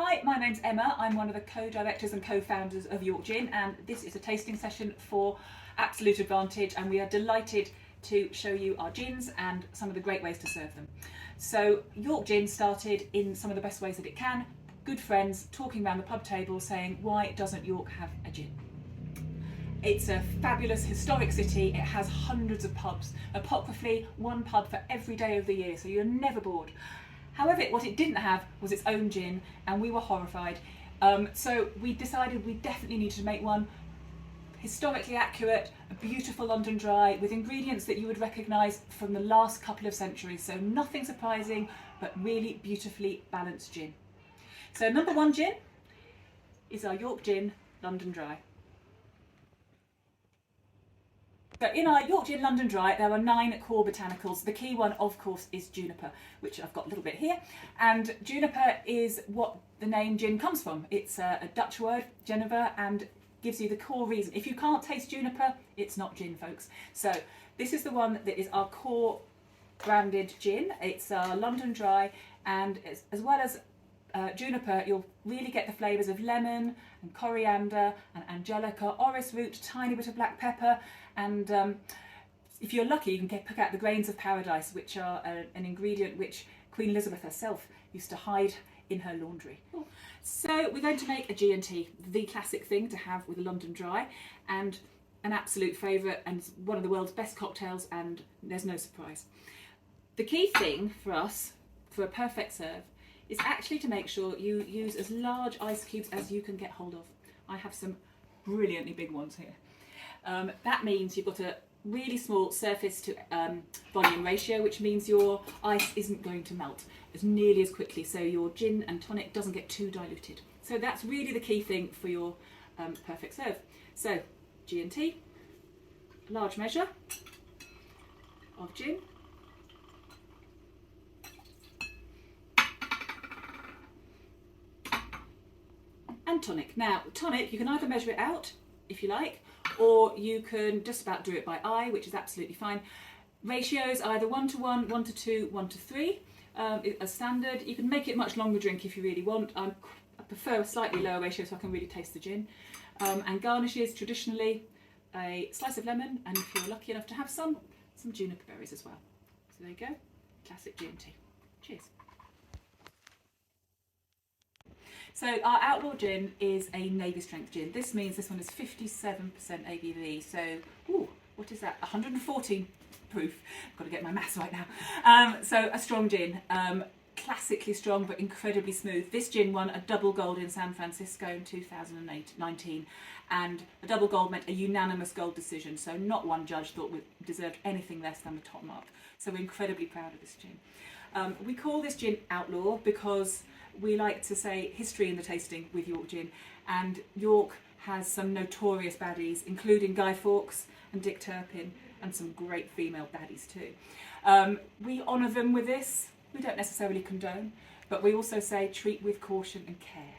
Hi, my name's Emma. I'm one of the co-directors and co-founders of York Gin, and this is a tasting session for Absolute Advantage, and we are delighted to show you our gins and some of the great ways to serve them. So York Gin started in some of the best ways that it can, good friends talking around the pub table saying, why doesn't York have a gin? It's a fabulous historic city. It has hundreds of pubs, apocryphally one pub for every day of the year, so you're never bored. However, what it didn't have was its own gin, and we were horrified. So we decided we definitely needed to make one historically accurate, a beautiful London Dry with ingredients that you would recognise from the last couple of centuries. So nothing surprising, but really beautifully balanced gin. So number one gin is our York Gin London Dry. So in our York Gin London Dry, there are 9 core botanicals. The key one, of course, is juniper, which I've got a little bit here. And juniper is what the name gin comes from. It's a Dutch word, Geneva, and gives you the core reason. If you can't taste juniper, it's not gin, folks. So this is the one that is our core branded gin. It's our London Dry, and as well as juniper, you'll really get the flavours of lemon and coriander and angelica, orris root, tiny bit of black pepper, and if you're lucky, you can pick out the grains of paradise, which are an ingredient which Queen Elizabeth herself used to hide in her laundry. So we're going to make a G&T, the classic thing to have with a London Dry, and an absolute favourite and one of the world's best cocktails, and there's no surprise. The key thing for us, for a perfect serve, is actually to make sure you use as large ice cubes as you can get hold of. I have some brilliantly big ones here. That means you've got a really small surface to volume ratio, which means your ice isn't going to melt as nearly as quickly, so your gin and tonic doesn't get too diluted. So that's really the key thing for your perfect serve. So G&T, a large measure of gin, and tonic. Now, tonic, you can either measure it out, if you like, or you can just about do it by eye, which is absolutely fine. Ratios, either 1 to 1, 1 to 2, 1 to 3, as standard. You can make it much longer drink if you really want. I prefer a slightly lower ratio so I can really taste the gin. And garnishes, traditionally, a slice of lemon, and if you're lucky enough to have some juniper berries as well. So there you go, classic G&T. Cheers. So our Outlaw gin is a navy strength gin. This means this one is 57% ABV. So, ooh, what is that? 114 proof. Got to get my maths right now. So a strong gin, classically strong but incredibly smooth. This gin won a double gold in San Francisco in 2019, and a double gold meant a unanimous gold decision. So not one judge thought we deserved anything less than the top mark. So we're incredibly proud of this gin. We call this gin Outlaw because we like to say history in the tasting with York Gin, and York has some notorious baddies, including Guy Fawkes and Dick Turpin, and some great female baddies too. We honour them with this. We don't necessarily condone, but we also say treat with caution and care.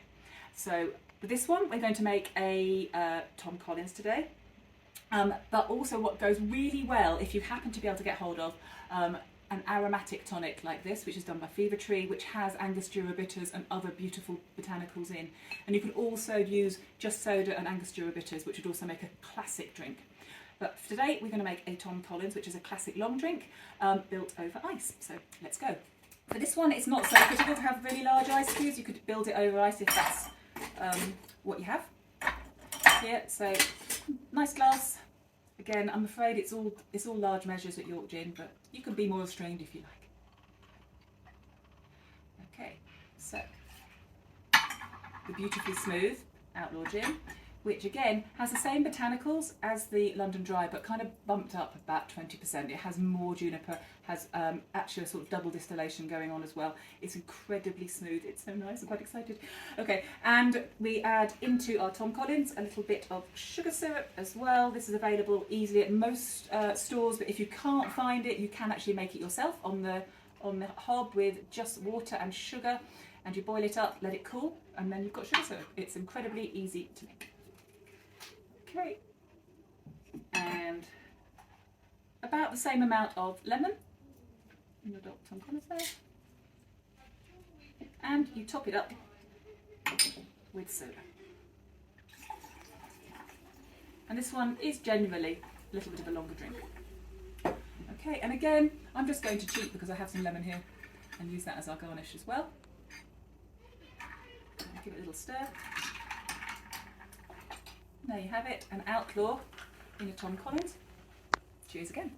So with this one, we're going to make a Tom Collins today, but also what goes really well, if you happen to be able to get hold of, an aromatic tonic like this, which is done by Fever Tree, which has Angostura bitters and other beautiful botanicals in. And you can also use just soda and Angostura bitters, which would also make a classic drink. But for today, we're going to make a Tom Collins, which is a classic long drink, built over ice. So let's go. For this one, it's not so critical to have really large ice cubes. You could build it over ice if that's what you have. Here, so nice glass. Again, I'm afraid it's all large measures at York Gin, but you can be more restrained if you like. Okay, so the beautifully smooth Outlaw Gin, which again has the same botanicals as the London Dry, but kind of bumped up about 20%. It has more juniper, has actually a sort of double distillation going on as well. It's incredibly smooth. It's so nice. I'm quite excited. Okay, and we add into our Tom Collins a little bit of sugar syrup as well. This is available easily at most stores, but if you can't find it, you can actually make it yourself on the hob with just water and sugar, and you boil it up, let it cool, and then you've got sugar syrup. It's incredibly easy to make. Okay, and about the same amount of lemon in the Tom Collins there, and you top it up with soda. And this one is generally a little bit of a longer drink. Okay, and again, I'm just going to cheat because I have some lemon here and use that as our garnish as well. Give it a little stir. There you have it, an Outlaw in a Tom Collins. Cheers again.